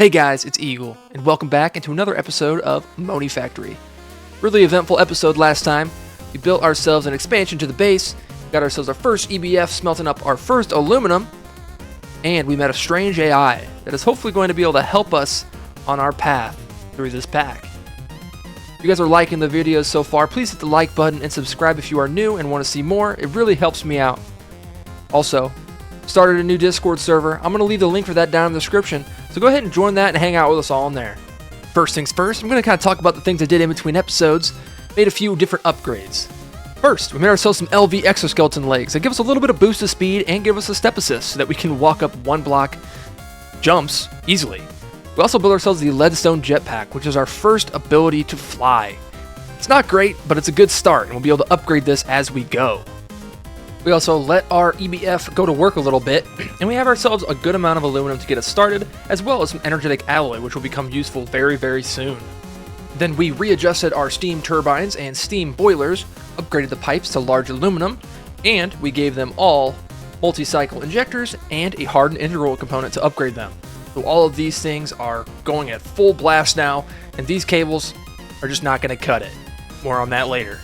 Hey guys, it's Eagle, and welcome back into another episode of Monifactory. Really eventful episode last time. We built ourselves an expansion to the base, got ourselves our first EBF, smelting up our first aluminum, and we met a strange AI that is hopefully going to be able to help us on our path through this pack. If you guys are liking the videos so far, please hit the like button and subscribe if you are new and want to see more. It really helps me out. Also, started a new Discord server. I'm going to leave the link for that down in the description, so go ahead and join that and hang out with us all in there. First things first, I'm going to kind of talk about the things I did in between episodes. Made a few different upgrades. First, we made ourselves some LV exoskeleton legs that give us a little bit of boost of speed and give us a step assist so that we can walk up one block jumps easily. We also built ourselves the leadstone jetpack, which is our first ability to fly. It's not great, but it's a good start, and we'll be able to upgrade this as we go. We also let our EBF go to work a little bit, and we have ourselves a good amount of aluminum to get us started, as well as some energetic alloy, which will become useful very, very soon. Then we readjusted our steam turbines and steam boilers, upgraded the pipes to large aluminum, and we gave them all multi-cycle injectors and a hardened integral component to upgrade them. So all of these things are going at full blast now, and these cables are just not going to cut it. More on that later.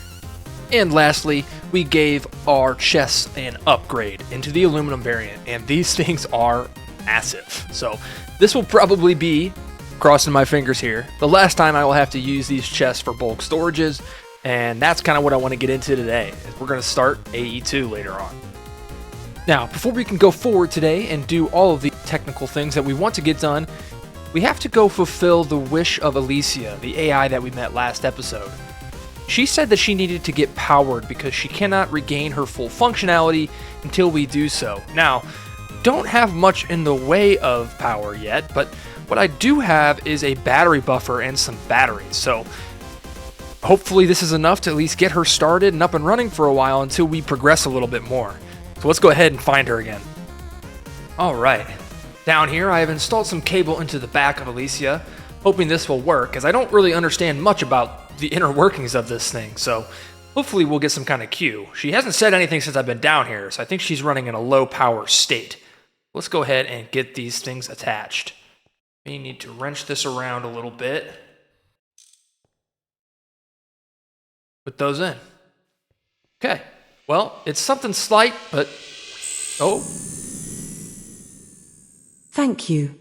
And lastly, we gave our chests an upgrade into the aluminum variant, and these things are massive. So this will probably be, crossing my fingers here, the last time I will have to use these chests for bulk storages, and that's kind of what I want to get into today. We're going to start AE2 later on. Now, before we can go forward today and do all of the technical things that we want to get done, we have to go fulfill the wish of Alicia, the AI that we met last episode. She said that she needed to get powered because she cannot regain her full functionality until we do so. Now, don't have much in the way of power yet, but what I do have is a battery buffer and some batteries, so hopefully this is enough to at least get her started and up and running for a while until we progress a little bit more. So let's go ahead and find her again. Alright, down here I have installed some cable into the back of Alicia, hoping this will work, as I don't really understand much about the inner workings of this thing, so hopefully we'll get some kind of cue. She hasn't said anything since I've been down here, so I think she's running in a low power state. Let's go ahead and get these things attached. We need to wrench this around a little bit. Put those in. Okay, well, it's something slight, but... oh. Thank you.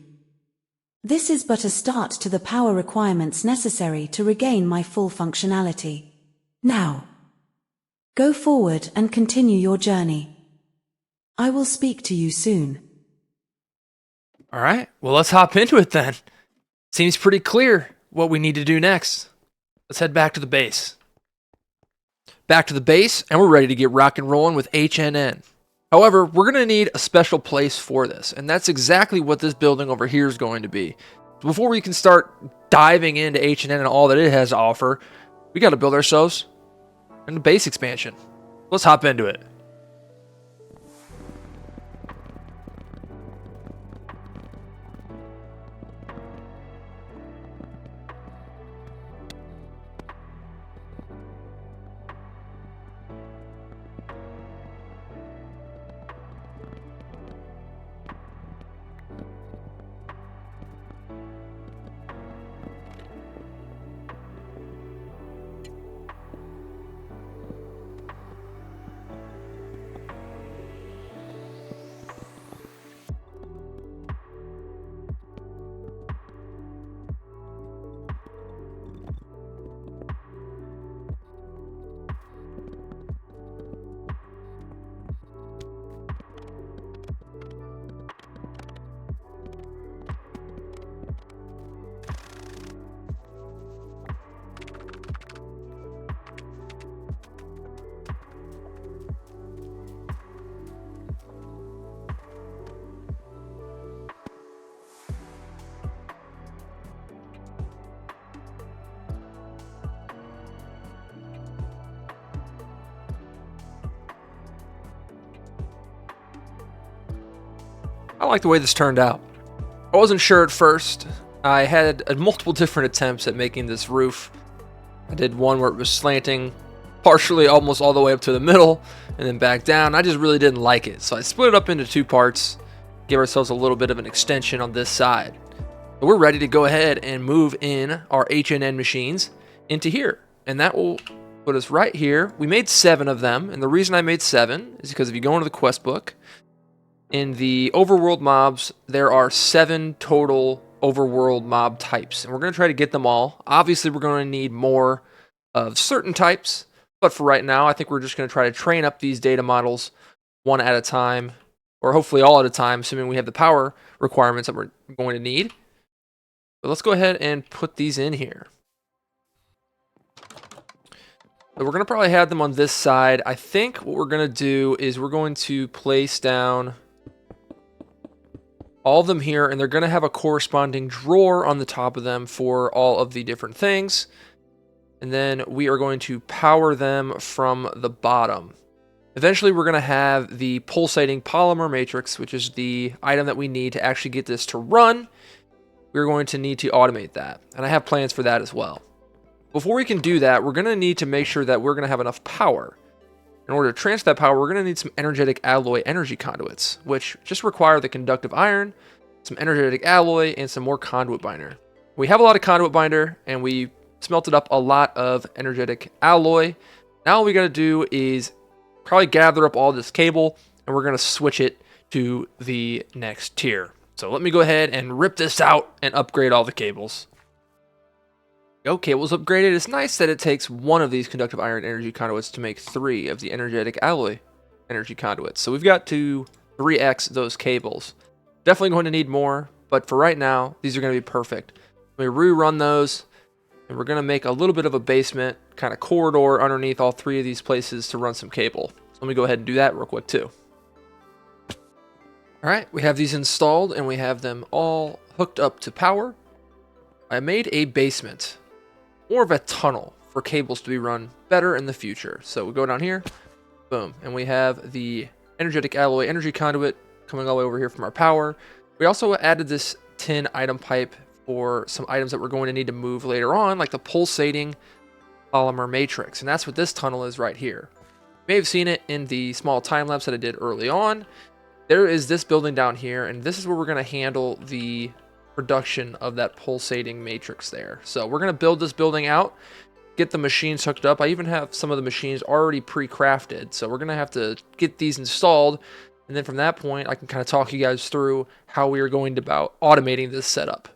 This is but a start to the power requirements necessary to regain my full functionality. Now, go forward and continue your journey. I will speak to you soon. Alright, well let's hop into it then. Seems pretty clear what we need to do next. Let's head back to the base. Back to the base, and we're ready to get rock and rolling with HNN. However, we're going to need a special place for this, and that's exactly what this building over here is going to be. Before we can start diving into HNN and all that it has to offer, we got to build ourselves a base expansion. Let's hop into it. I like the way this turned out. I wasn't sure at first. I had multiple different attempts at making this roof. I did one where it was slanting partially almost all the way up to the middle and then back down. I just really didn't like it, so I split it up into two parts, give ourselves a little bit of an extension on this side. we're ready to go ahead and move in our HNN machines into here. And that will put us right here. We made 7 of them. And the reason I made 7 is because if you go into the quest book, in the overworld mobs, there are 7 total overworld mob types. And we're going to try to get them all. Obviously, we're going to need more of certain types. But for right now, I think we're just going to try to train up these data models one at a time. Or hopefully all at a time, assuming we have the power requirements that we're going to need. But let's go ahead and put these in here. So we're going to probably have them on this side. I think what we're going to do is we're going to place down all of them here, and they're going to have a corresponding drawer on the top of them for all of the different things. And then we are going to power them from the bottom. Eventually, we're going to have the pulsating polymer matrix, which is the item that we need to actually get this to run. We're going to need to automate that, and I have plans for that as well. Before we can do that, we're going to need to make sure that we're going to have enough power. In order to transfer that power, we're going to need some energetic alloy energy conduits, which just require the conductive iron, some energetic alloy, and some more conduit binder. We have a lot of conduit binder, and we smelted up a lot of energetic alloy. Now all we got to do is probably gather up all this cable, and we're going to switch it to the next tier. So let me go ahead and rip this out and upgrade all the cables. Go, cables upgraded. It's nice that it takes 1 of these conductive iron energy conduits to make 3 of the energetic alloy energy conduits. So we've got to 3x those cables. Definitely going to need more, but for right now, these are going to be perfect. We rerun those, and we're going to make a little bit of a basement kind of corridor underneath all 3 of these places to run some cable. So let me go ahead and do that real quick too. All right, we have these installed and we have them all hooked up to power. I made a basement, more of a tunnel for cables to be run better in the future. So we go down here, boom, and we have the energetic alloy energy conduit coming all the way over here from our power. We also added this tin item pipe for some items that we're going to need to move later on, like the pulsating polymer matrix. And that's what this tunnel is right here. You may have seen it in the small time lapse that I did early on. There is this building down here, and this is where we're going to handle the production of that pulsating matrix there. So we're going to build this building out, get the machines hooked up. I even have some of the machines already pre-crafted, so we're going to have to get these installed, and then from that point, I can kind of talk you guys through how we are going about automating this setup.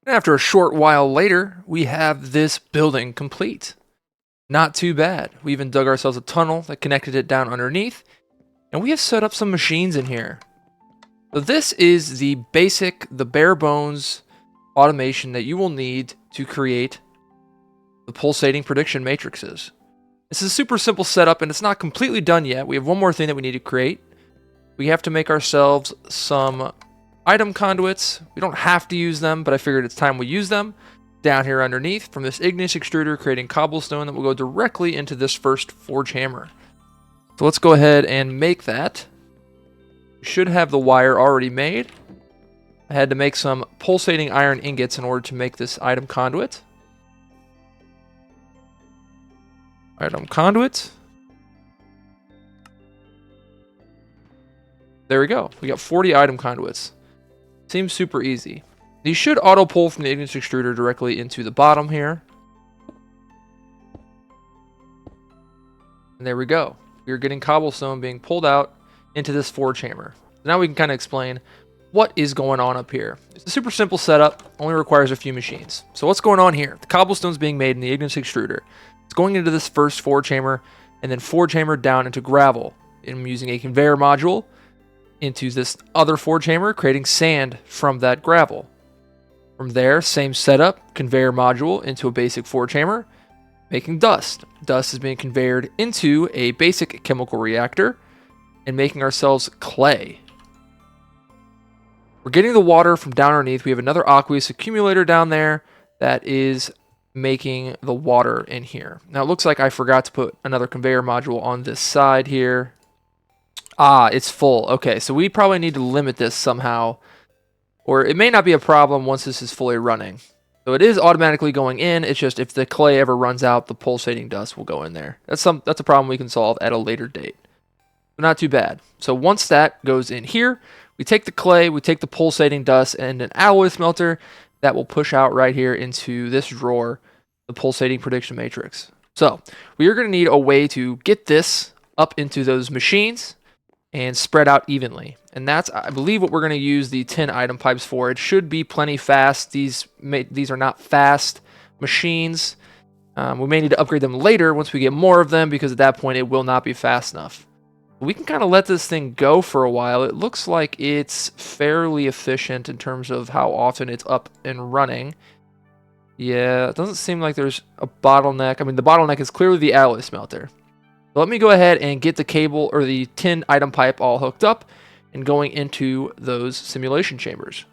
And after a short while later, we have this building complete. Not too bad. We even dug ourselves a tunnel that connected it down underneath, and we have set up some machines in here. So this is the basic, the bare bones automation that you will need to create the pulsating prediction matrices. This is a super simple setup, and it's not completely done yet. We have one more thing that we need to create. We have to make ourselves some item conduits. We don't have to use them, but I figured it's time we use them. Down here underneath, from this igneous extruder, creating cobblestone that will go directly into this first forge hammer. So let's go ahead and make that. We should have the wire already made. I had to make some pulsating iron ingots in order to make this item conduit. Item conduit. There we go. We got 40 item conduits. Seems super easy. These should auto pull from the igneous extruder directly into the bottom here. And there we go. We are getting cobblestone being pulled out into this forge hammer. Now we can kind of explain what is going on up here. It's a super simple setup, only requires a few machines. So what's going on here? The cobblestone is being made in the igneous extruder. It's going into this first forge hammer, and then forge hammer down into gravel. I'm using a conveyor module into this other forge hammer, creating sand from that gravel. From there, same setup, conveyor module into a basic forge hammer, making dust. Dust is being conveyed into a basic chemical reactor and making ourselves clay. We're getting the water from down underneath. We have another aqueous accumulator down there that is making the water in here. Now it looks like I forgot to put another conveyor module on this side here. Ah, it's full. Okay, so we probably need to limit this somehow, or it may not be a problem once this is fully running. So it is automatically going in. It's just if the clay ever runs out, the pulsating dust will go in there. That's a problem we can solve at a later date. But not too bad. So once that goes in here, we take the clay, we take the pulsating dust and an alloy smelter, that will push out right here into this drawer, the pulsating prediction matrix. So we are going to need a way to get this up into those machines and spread out evenly. And that's, I believe, what we're going to use the 10 item pipes for. It should be plenty fast. These are not fast machines. We may need to upgrade them later once we get more of them, because at that point it will not be fast enough. We can kind of let this thing go for a while. It looks like it's fairly efficient in terms of how often it's up and running. Yeah, it doesn't seem like there's a bottleneck. I mean, the bottleneck is clearly the alloy smelter. So let me go ahead and get the cable or the 10 item pipe all hooked up and going into those simulation chambers.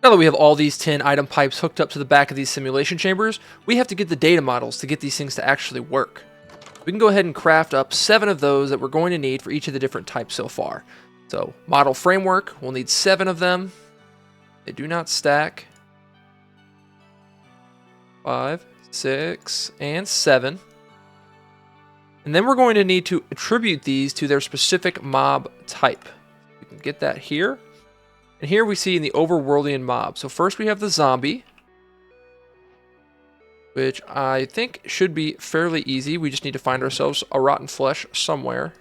Now that we have all these 10 item pipes hooked up to the back of these simulation chambers, we have to get the data models to get these things to actually work. We can go ahead and craft up 7 of those that we're going to need for each of the different types so far. So model framework, we'll need 7 of them. They do not stack. 5, 6, and 7. And then we're going to need to attribute these to their specific mob type. We can get that here. And here we see in the Overworldian mob. So first we have the zombie, which I think should be fairly easy. We just need to find ourselves a rotten flesh somewhere.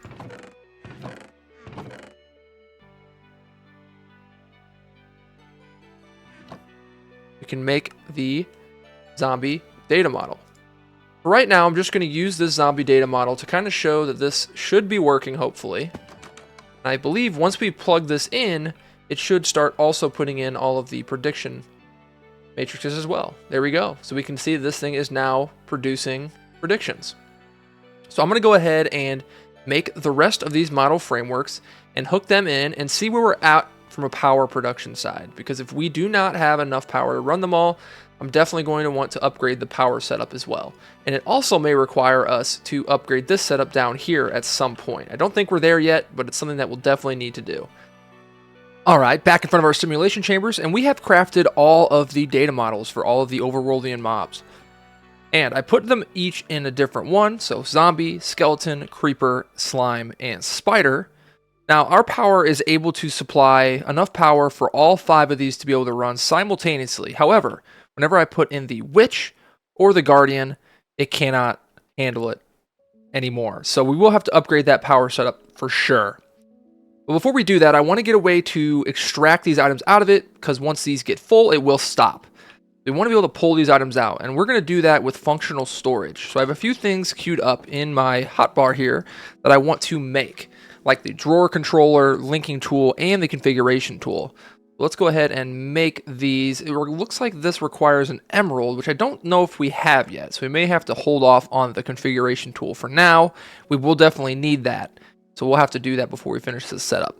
We can make the zombie data model. For right now, I'm just going to use this zombie data model to kind of show that this should be working, hopefully. And I believe once we plug this in, it should start also putting in all of the prediction matrices as well. There we go. So we can see this thing is now producing predictions. So I'm going to go ahead and make the rest of these model frameworks and hook them in and see where we're at from a power production side. Because if we do not have enough power to run them all, I'm definitely going to want to upgrade the power setup as well. And it also may require us to upgrade this setup down here at some point. I don't think we're there yet, but it's something that we'll definitely need to do. Alright, back in front of our simulation chambers, and we have crafted all of the data models for all of the Overworldian mobs. And I put them each in a different one, so zombie, skeleton, creeper, slime, and spider. Now, our power is able to supply enough power for all 5 of these to be able to run simultaneously. However, whenever I put in the witch or the guardian, it cannot handle it anymore. So we will have to upgrade that power setup for sure. But before we do that, I want to get a way to extract these items out of it, because once these get full, it will stop. We want to be able to pull these items out, and we're going to do that with functional storage. So I have a few things queued up in my hotbar here that I want to make, like the drawer controller, linking tool, and the configuration tool. Let's go ahead and make these. It looks like this requires an emerald, which I don't know if we have yet, so we may have to hold off on the configuration tool for now. We will definitely need that. So we'll have to do that before we finish this setup.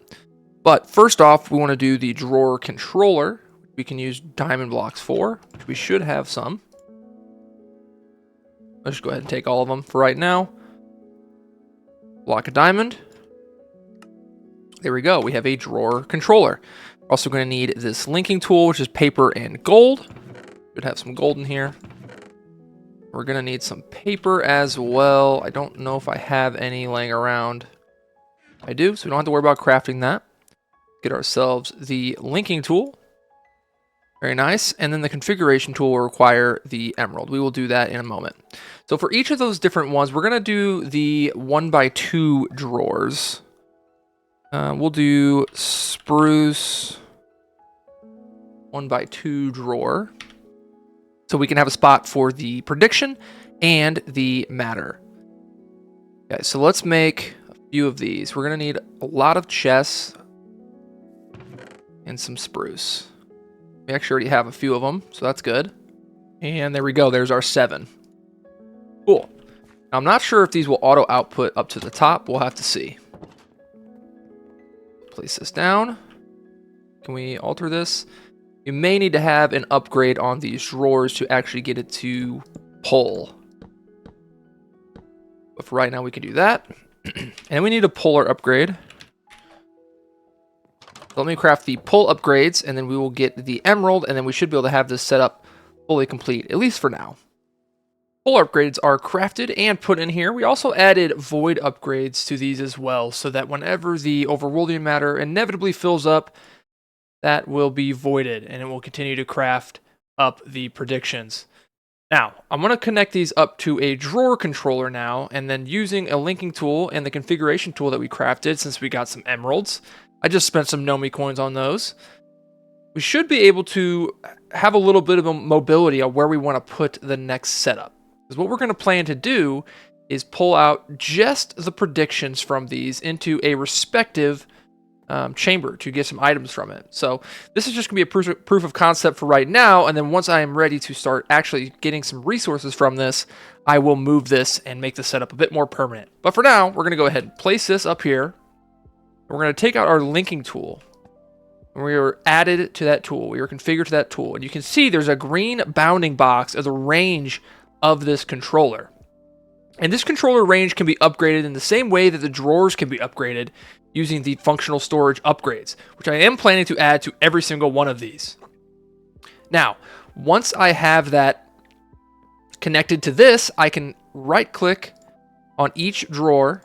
But first off, we want to do the drawer controller. We can use diamond blocks for, which we should have some. Let's just go ahead and take all of them for right now. Block of diamond. There we go. We have a drawer controller. We're also going to need this linking tool, which is paper and gold. Should have some gold in here. We're going to need some paper as well. I don't know if I have any laying around. I do, so we don't have to worry about crafting that. Get ourselves the linking tool. Very nice. And then the configuration tool will require the emerald. We will do that in a moment. So for each of those different ones, we're going to do the 1x2 drawers. We'll do spruce 1x2 drawer. So we can have a spot for the prediction and the matter. Okay, so let's make few of these. We're going to need a lot of chests and some spruce. We actually already have a few of them, so that's good. And there we go. There's our 7. Cool. Now, I'm not sure if these will auto output up to the top. We'll have to see. Place this down. Can we alter this? You may need to have an upgrade on these drawers to actually get it to pull. But for right now, we can do that. And we need a puller upgrade. Let me craft the pull upgrades, and then we will get the emerald, and then we should be able to have this set up fully complete, at least for now. Pull upgrades are crafted and put in here. We also added void upgrades to these as well, so that whenever the Overworldian matter inevitably fills up, that will be voided, and it will continue to craft up the predictions. Now, I'm going to connect these up to a drawer controller now, and then using a linking tool and the configuration tool that we crafted since we got some emeralds. I just spent some Nomi coins on those. We should be able to have a little bit of a mobility on where we want to put the next setup. Because what we're going to plan to do is pull out just the predictions from these into a respective chamber to get some items from it. So this is just going to be a proof of concept for right now, and then once I am ready to start actually getting some resources from this, I will move this and make the setup a bit more permanent. But for now, we're going to go ahead and place this up here. We're going to take out our linking tool. We are added to that tool. We are configured to that tool. And you can see there's a green bounding box of the range of this controller. And this controller range can be upgraded in the same way that the drawers can be upgraded using the functional storage upgrades, which I am planning to add to every single one of these. Now, once I have that connected to this, I can right-click on each drawer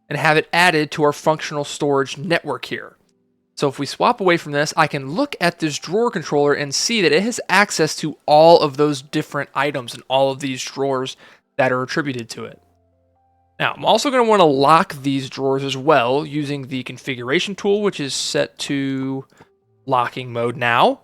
and have it added to our functional storage network here. So if we swap away from this, I can look at this drawer controller and see that it has access to all of those different items and all of these drawers that are attributed to it. Now, I'm also going to want to lock these drawers as well using the configuration tool, which is set to locking mode now.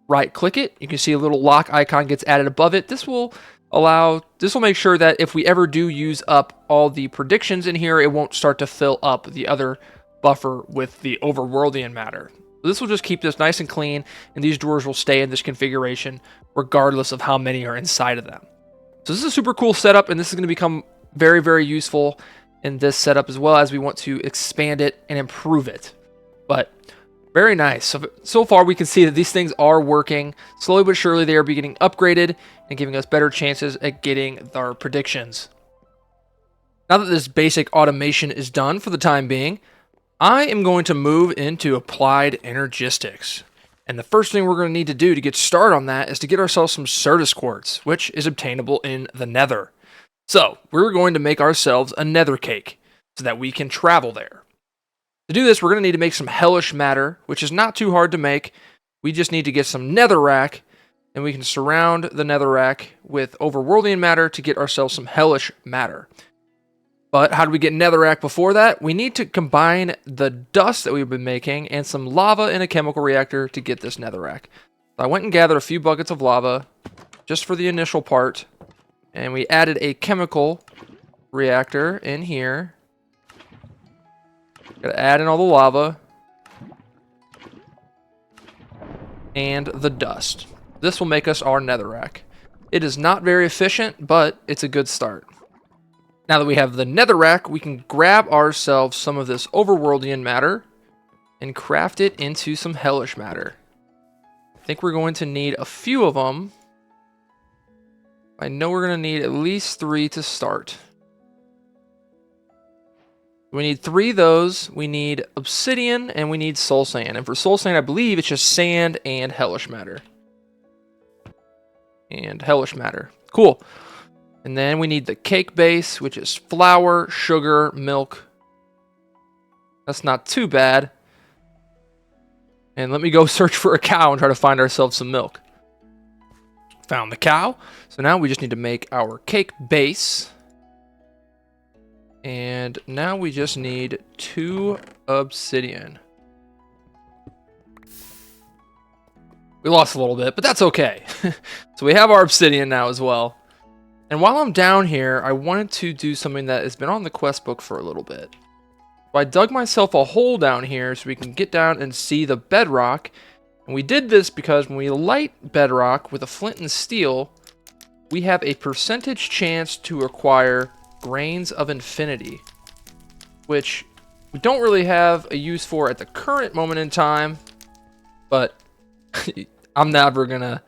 Right-click it. You can see a little lock icon gets added above it. This will make sure that if we ever do use up all the predictions in here, it won't start to fill up the other buffer with the overworldian matter. So this will just keep this nice and clean, and these drawers will stay in this configuration regardless of how many are inside of them. So this is a super cool setup, and this is going to become very, very useful in this setup as well as we want to expand it and improve it. But very nice. So far we can see that these things are working. Slowly but surely they are getting upgraded and giving us better chances at getting our predictions. Now that this basic automation is done for the time being, I am going to move into applied energistics. And the first thing we're going to need to do to get started on that is to get ourselves some Certus quartz, which is obtainable in the Nether. So we're going to make ourselves a nether cake so that we can travel there. To do this, we're going to need to make some hellish matter, which is not too hard to make. We just need to get some netherrack, and we can surround the netherrack with overworldian matter to get ourselves some hellish matter. But how do we get netherrack before that? We need to combine the dust that we've been making and some lava in a chemical reactor to get this netherrack. So I went and gathered a few buckets of lava just for the initial part, and we added a chemical reactor in here. Gotta add in all the lava and the dust. This will make us our netherrack. It is not very efficient, but it's a good start. Now that we have the netherrack, we can grab ourselves some of this overworldian matter and craft it into some hellish matter. I think we're going to need a few of them. I know we're going to need at least 3 to start. We need 3 of those. We need obsidian and we need soul sand. And for soul sand, I believe it's just sand and hellish matter. And hellish matter. Cool. And then we need the cake base, which is flour, sugar, milk. That's not too bad. And let me go search for a cow and try to find ourselves some milk. Found the cow. So now we just need to make our cake base. And now we just need 2 obsidian. We lost a little bit, but that's okay. So we have our obsidian now as well. And while I'm down here, I wanted to do something that has been on the quest book for a little bit. So I dug myself a hole down here so we can get down and see the bedrock. And we did this because when we light bedrock with a flint and steel, we have a percentage chance to acquire grains of infinity, which we don't really have a use for at the current moment in time, but I'm never gonna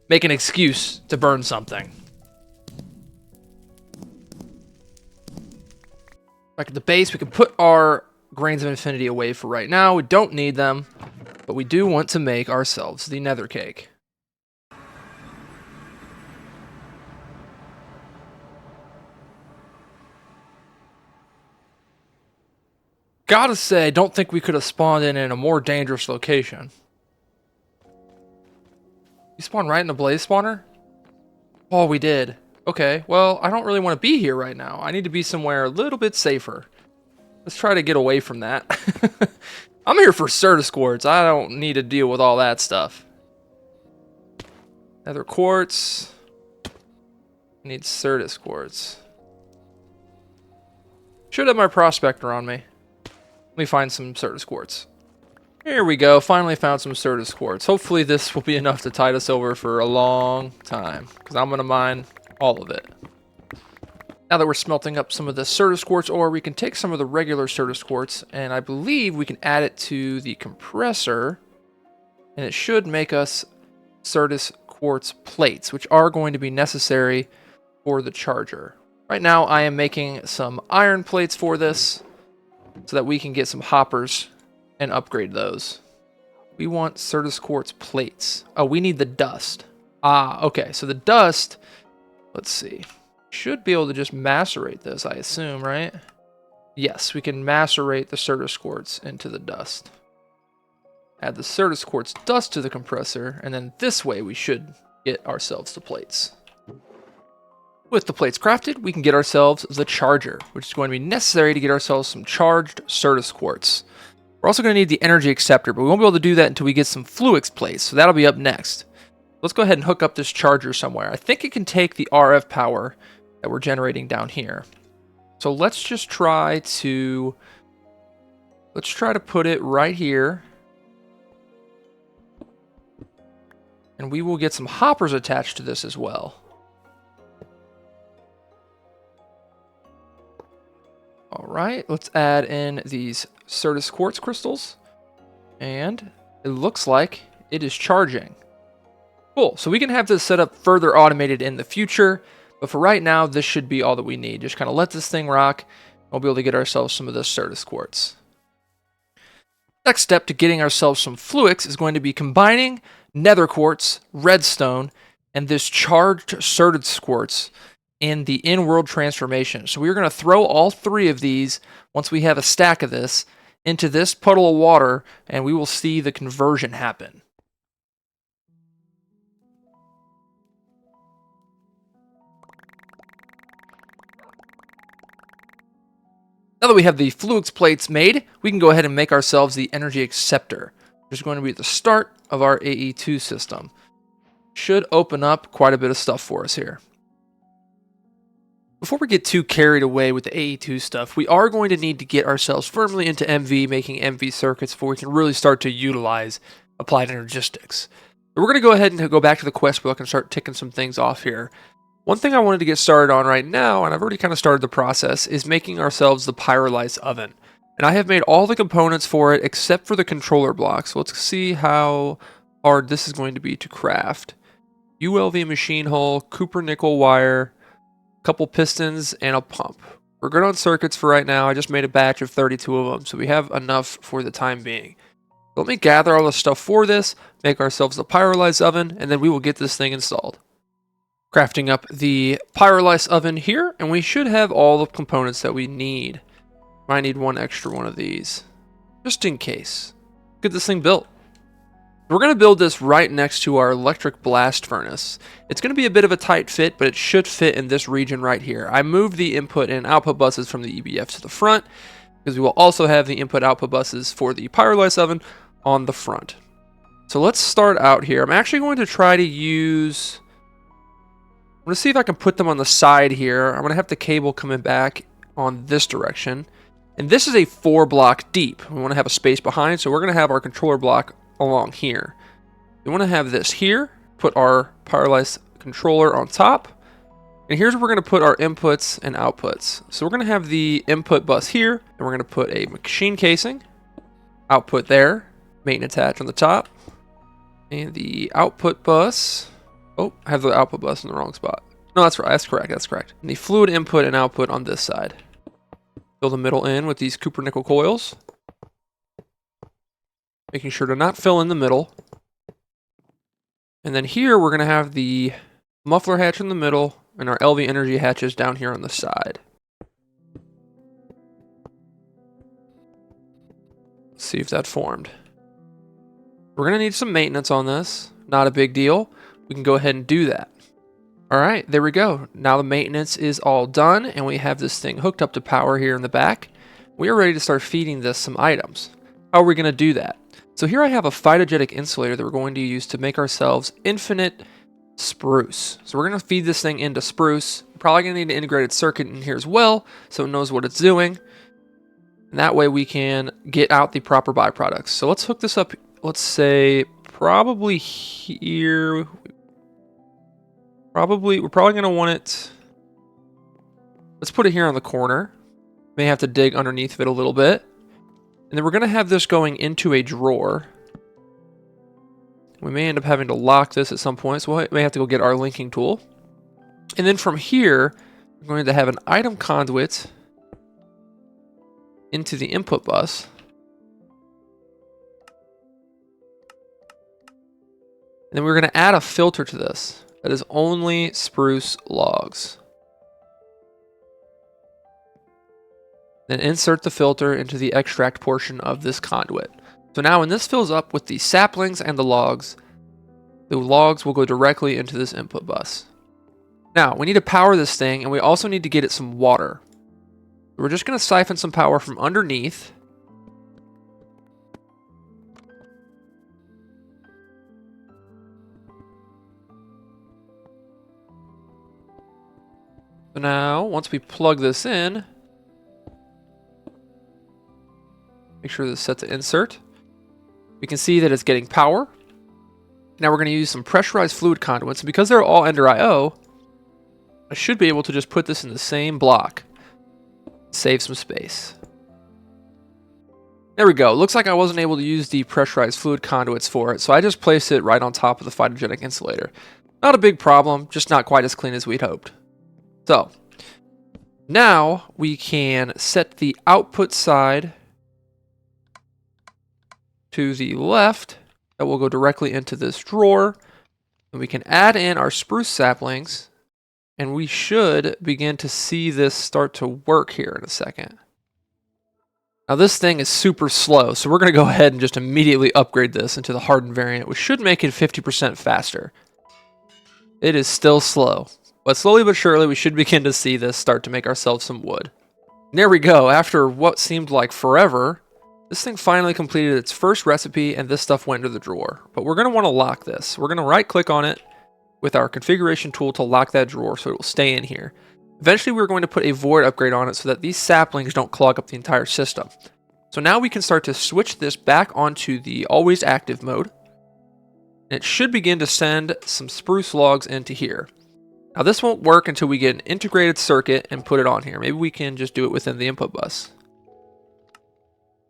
make an excuse to burn something. Back at the base, we can put our grains of infinity away for right now. We don't need them, but we do want to make ourselves the nether cake. Gotta say, I don't think we could have spawned in a more dangerous location. We spawned right in the blaze spawner? Oh, we did. Okay, well, I don't really want to be here right now. I need to be somewhere a little bit safer. Let's try to get away from that. I'm here for Certus quartz. I don't need to deal with all that stuff. Nether quartz. I need Certus quartz. Should have my prospector on me. Let me find some Certus quartz. Here we go. Finally found some Certus quartz. Hopefully this will be enough to tide us over for a long time, because I'm going to mine all of it. Now that we're smelting up some of the Certus quartz ore, we can take some of the regular Certus quartz, and I believe we can add it to the compressor, and it should make us Certus quartz plates, which are going to be necessary for the charger. Right now I am making some iron plates for this, so that we can get some hoppers and upgrade those. We want Certus quartz plates. Oh, we need the dust. Ah, okay. So the dust, let's see. Should be able to just macerate this, I assume, right? Yes, we can macerate the Certus quartz into the dust. Add the Certus quartz dust to the compressor, and then this way we should get ourselves the plates. With the plates crafted, we can get ourselves the charger, which is going to be necessary to get ourselves some charged Certus quartz. We're also going to need the energy acceptor, but we won't be able to do that until we get some Fluix plates, so that'll be up next. Let's go ahead and hook up this charger somewhere. I think it can take the RF power that we're generating down here. So let's just try to put it right here. And we will get some hoppers attached to this as well. All right, let's add in these Certus quartz crystals. And it looks like it is charging. Cool, so we can have this set up further automated in the future. But for right now, this should be all that we need. Just kind of let this thing rock. We'll be able to get ourselves some of this Certus quartz. Next step to getting ourselves some Fluix is going to be combining nether quartz, redstone, and this charged Certus quartz in the in-world transformation. So we're going to throw all three of these, once we have a stack of this, into this puddle of water, and we will see the conversion happen. Now that we have the Fluix plates made, we can go ahead and make ourselves the energy acceptor, which is going to be the start of our AE2 system. Should open up quite a bit of stuff for us here. Before we get too carried away with the AE2 stuff, we are going to need to get ourselves firmly into MV, making MV circuits before we can really start to utilize applied energistics. So we're going to go ahead and go back to the quest book and start ticking some things off here. One thing I wanted to get started on right now, and I've already kind of started the process, is making ourselves the Pyrolyse oven. And I have made all the components for it except for the controller block. So let's see how hard this is going to be to craft. ULV machine hull, Cooper nickel wire, couple pistons, and a pump. We're good on circuits for right now. I just made a batch of 32 of them, so we have enough for the time being. Let me gather all the stuff for this, make ourselves the Pyrolyse oven, and then we will get this thing installed. Crafting up the Pyrolyse oven here, and we should have all the components that we need. Might need one extra one of these, just in case. Get this thing built. We're going to build this right next to our electric blast furnace. It's going to be a bit of a tight fit, but it should fit in this region right here. I moved the input and output buses from the EBF to the front, because we will also have the input-output buses for the Pyrolyse oven on the front. So let's start out here. I'm actually going to try to use... I'm going to see if I can put them on the side here. I'm going to have the cable coming back on this direction. And this is a 4-block deep. We want to have a space behind, so we're going to have our controller block along here. We want to have this here, put our Pyrolyse controller on top, and here's where we're going to put our inputs and outputs. So we're going to have the input bus here, and we're going to put a machine casing, output there, maintenance hatch on the top, and the output bus. Oh, I have the output bus in the wrong spot. No, that's right. That's correct. That's correct. And the fluid input and output on this side. Fill the middle in with these Cooper nickel coils. Making sure to not fill in the middle. And then here we're going to have the muffler hatch in the middle and our LV energy hatches down here on the side. Let's see if that formed. We're going to need some maintenance on this. Not a big deal. we can go ahead and do that. All right, there we go. Now the maintenance is all done, and we have this thing hooked up to power here in the back. We are ready to start feeding this some items. How are we going to do that? So here I have a phytogenic insulator that we're going to use to make ourselves infinite spruce. So we're going to feed this thing into spruce. We're probably going to need an integrated circuit in here as well, so it knows what it's doing. And that way we can get out the proper byproducts. So let's hook this up, let's say probably here. We're probably going to want it, let's put it here on the corner. May have to dig underneath of it a little bit. And then we're going to have this going into a drawer. We may end up having to lock this at some point, so we may have to go get our linking tool. And then from here, we're going to have an item conduit into the input bus. And then we're going to add a filter to this that is only spruce logs. Then insert the filter into the extract portion of this conduit. So now when this fills up with the saplings and the logs will go directly into this input bus. Now, we need to power this thing, and we also need to get it some water. We're just going to siphon some power from underneath. So now, once we plug this in, make sure this is set to insert. We can see that it's getting power. Now we're going to use some pressurized fluid conduits. And because they're all Ender IO, I should be able to just put this in the same block. Save some space. There we go. Looks like I wasn't able to use the pressurized fluid conduits for it, so I just placed it right on top of the phytogenic insulator. Not a big problem, just not quite as clean as we'd hoped. So, now we can set the output side to the left. That will go directly into this drawer. And we can add in our spruce saplings, and we should begin to see this start to work here in a second. Now this thing is super slow, so we're going to go ahead and just immediately upgrade this into the hardened variant, which should make it 50% faster. It is still slow, but slowly but surely we should begin to see this start to make ourselves some wood. And there we go. After what seemed like forever, this thing finally completed its first recipe, and this stuff went into the drawer. But we're going to want to lock this. We're going to right click on it with our configuration tool to lock that drawer so it will stay in here. Eventually we're going to put a void upgrade on it so that these saplings don't clog up the entire system. So now we can start to switch this back onto the always active mode. And it should begin to send some spruce logs into here. Now this won't work until we get an integrated circuit and put it on here. Maybe we can just do it within the input bus.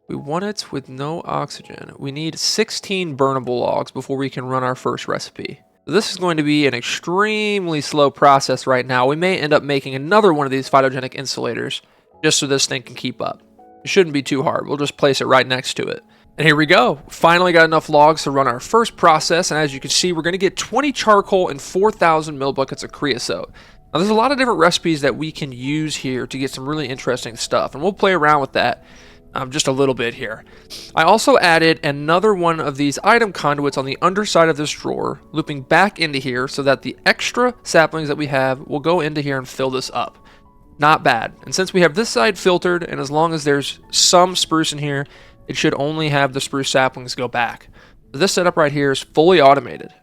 We want it with no oxygen. We need 16 burnable logs before we can run our first recipe. So this is going to be an extremely slow process right now. We may end up making another one of these phytogenic insulators just so this thing can keep up. It shouldn't be too hard. We'll just place it right next to it. And here we go. Finally got enough logs to run our first process. And as you can see, we're going to get 20 charcoal and 4,000 millibuckets of creosote. Now there's a lot of different recipes that we can use here to get some really interesting stuff. And we'll play around with that. Just a little bit here. I also added another one of these item conduits on the underside of this drawer, looping back into here so that the extra saplings that we have will go into here and fill this up. Not bad. And since we have this side filtered, and as long as there's some spruce in here, it should only have the spruce saplings go back. So this setup right here is fully automated.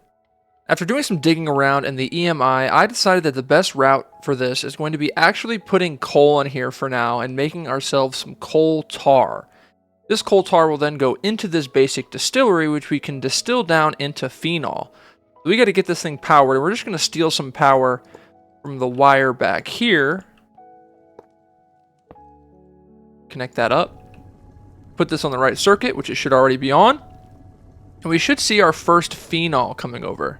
After doing some digging around in the EMI, I decided that the best route for this is going to be actually putting coal in here for now and making ourselves some coal tar. This coal tar will then go into this basic distillery, which we can distill down into phenol. So we got to get this thing powered, and we're just going to steal some power from the wire back here. Connect that up. Put this on the right circuit, which it should already be on. And we should see our first phenol coming over.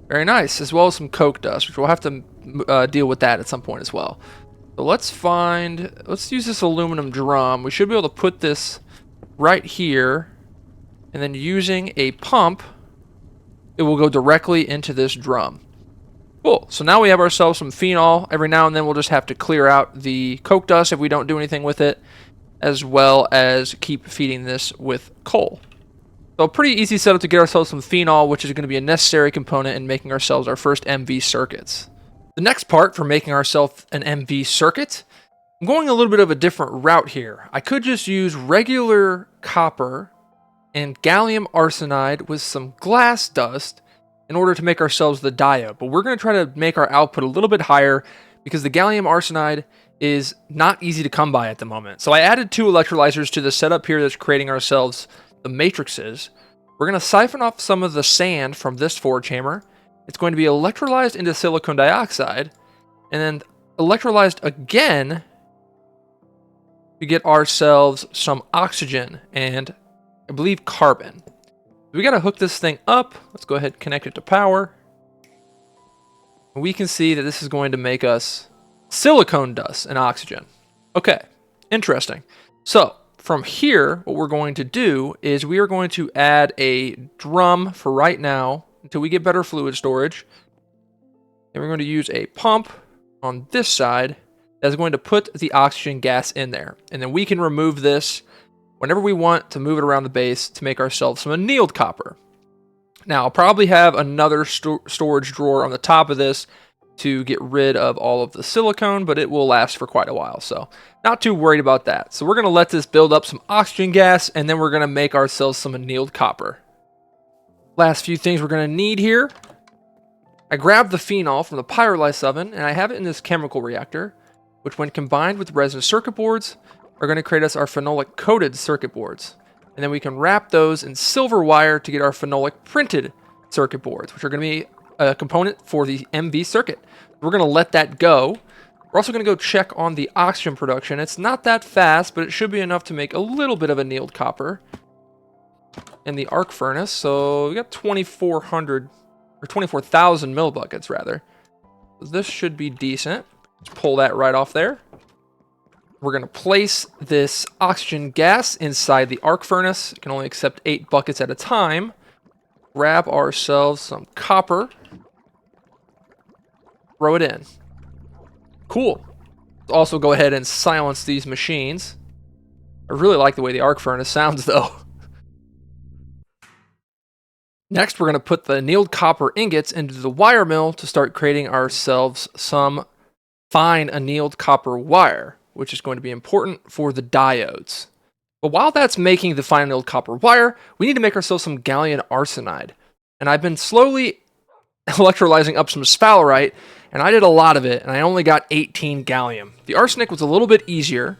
Very nice, as well as some coke dust, which we'll have to deal with that at some point as well. So let's use this aluminum drum. We should be able to put this right here, and then using a pump, it will go directly into this drum. Cool, so now we have ourselves some phenol. Every now and then we'll just have to clear out the coke dust if we don't do anything with it, as well as keep feeding this with coal. So a pretty easy setup to get ourselves some phenol, which is going to be a necessary component in making ourselves our first MV circuits. The next part for making ourselves an MV circuit, I'm going a little bit of a different route here. I could just use regular copper and gallium arsenide with some glass dust in order to make ourselves the diode. But we're going to try to make our output a little bit higher because the gallium arsenide is not easy to come by at the moment. So I added 2 electrolyzers to the setup here that's creating ourselves the matrices. We're going to siphon off some of the sand from this forge hammer. It's going to be electrolyzed into silicon dioxide and then electrolyzed again to get ourselves some oxygen and I believe carbon. We got to hook this thing up. Let's go ahead and connect it to power. We can see that this is going to make us silicone dust and oxygen. Okay, interesting. So from here, what we're going to do is we are going to add a drum for right now until we get better fluid storage. And we're going to use a pump on this side that's going to put the oxygen gas in there. And then we can remove this whenever we want to move it around the base to make ourselves some annealed copper. Now, I'll probably have another storage drawer on the top of this to get rid of all of the silicone, but it will last for quite a while, so not too worried about that. So we're going to let this build up some oxygen gas, and then we're going to make ourselves some annealed copper. Last few things we're going to need here. I grabbed the phenol from the Pyrolyse oven, and I have it in this chemical reactor, which when combined with resin circuit boards, are going to create us our phenolic coated circuit boards. And then we can wrap those in silver wire to get our phenolic printed circuit boards, which are going to be a component for the MV circuit. We're going to let that go. We're also going to go check on the oxygen production. It's not that fast, but it should be enough to make a little bit of annealed copper in the arc furnace. So we got 2,400 or 24,000 millibuckets rather. So this should be decent. Let's pull that right off there. We're going to place this oxygen gas inside the arc furnace. It can only accept 8 buckets at a time. Grab ourselves some copper. Throw it in. Cool. Let's also go ahead and silence these machines. I really like the way the arc furnace sounds though. Next, we're going to put the annealed copper ingots into the wire mill to start creating ourselves some fine annealed copper wire, which is going to be important for the diodes. But while that's making the fine annealed copper wire, we need to make ourselves some gallium arsenide. And I've been slowly electrolyzing up some sphalerite, and I did a lot of it, and I only got 18 gallium. The arsenic was a little bit easier,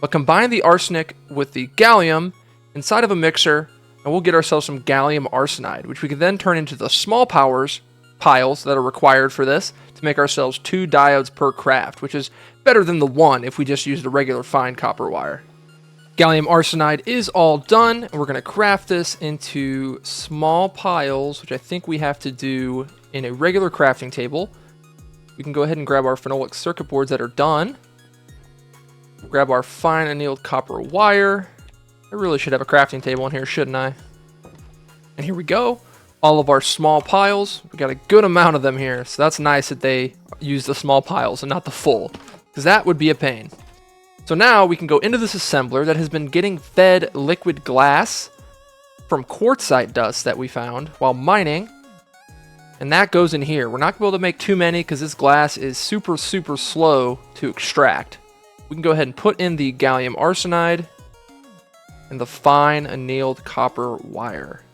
but combine the arsenic with the gallium inside of a mixer, and we'll get ourselves some gallium arsenide, which we can then turn into the small piles that are required for this to make ourselves 2 diodes per craft, which is better than the 1 if we just used a regular fine copper wire. Gallium arsenide is all done, and we're going to craft this into small piles, which I think we have to do in a regular crafting table. We can go ahead and grab our phenolic circuit boards that are done. Grab our fine annealed copper wire. I really should have a crafting table in here, shouldn't I? And here we go. All of our small piles. We got a good amount of them here, so that's nice that they use the small piles and not the full, because that would be a pain. So now we can go into this assembler that has been getting fed liquid glass from quartzite dust that we found while mining. And that goes in here. We're not going to be able to make too many because this glass is super slow to extract. We can go ahead and put in the gallium arsenide and the fine annealed copper wire.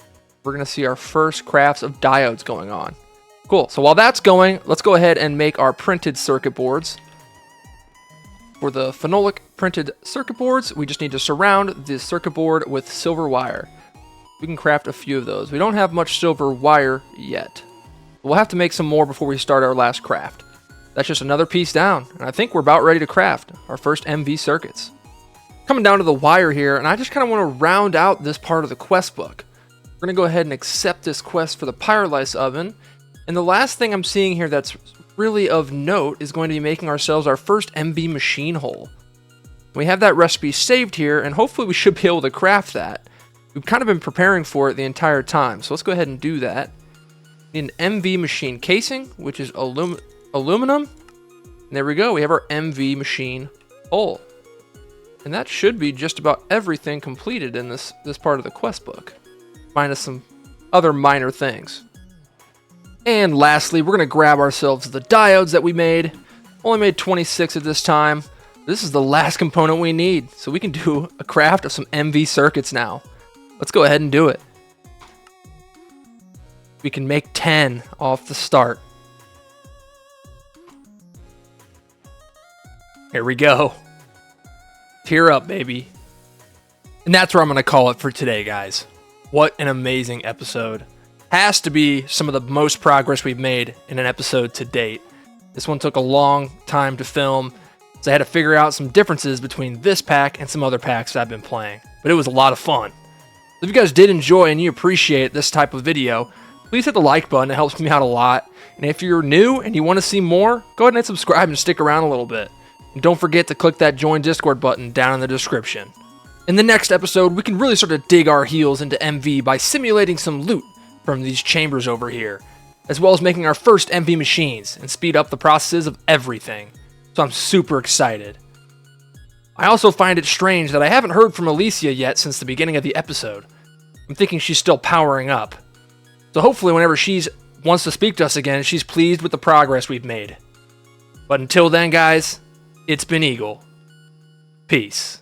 We're going to see our first crafts of diodes going on. Cool. So while that's going, let's go ahead and make our printed circuit boards. For the phenolic printed circuit boards, we just need to surround the circuit board with silver wire. We can craft a few of those. We don't have much silver wire yet. We'll have to make some more before we start our last craft. That's just another piece down, and I think we're about ready to craft our first MV circuits. Coming down to the wire here, and I just kind of want to round out this part of the quest book. We're going to go ahead and accept this quest for the Pyrolyse oven, and the last thing I'm seeing here that's really of note is going to be making ourselves our first MV machine hole. We have that recipe saved here, and hopefully we should be able to craft that. We've kind of been preparing for it the entire time, so let's go ahead and do that. Need an MV machine casing, which is aluminum. And there we go, we have our MV machine hole. And that should be just about everything completed in this part of the quest book. minus some other minor things. And lastly, we're going to grab ourselves the diodes that we made. Only made 26 at this time. This is the last component we need, so we can do a craft of some MV circuits now. Let's go ahead and do it. We can make 10 off the start. Here we go. Tear up, baby. And that's where I'm going to call it for today, guys. What an amazing episode. Has to be some of the most progress we've made in an episode to date. This one took a long time to film, so I had to figure out some differences between this pack and some other packs that I've been playing. But it was a lot of fun. If you guys did enjoy and you appreciate this type of video, please hit the like button. It helps me out a lot. And if you're new and you want to see more, go ahead and subscribe and stick around a little bit. And don't forget to click that join Discord button down in the description. In the next episode, we can really start to dig our heels into MV by simulating some loot from these chambers over here, as well as making our first MV machines and speed up the processes of everything. So I'm super excited. I also find it strange that I haven't heard from Alicia yet since the beginning of the episode. I'm thinking she's still powering up. So hopefully whenever she wants to speak to us again, she's pleased with the progress we've made. But until then, guys, it's been Eagle. Peace.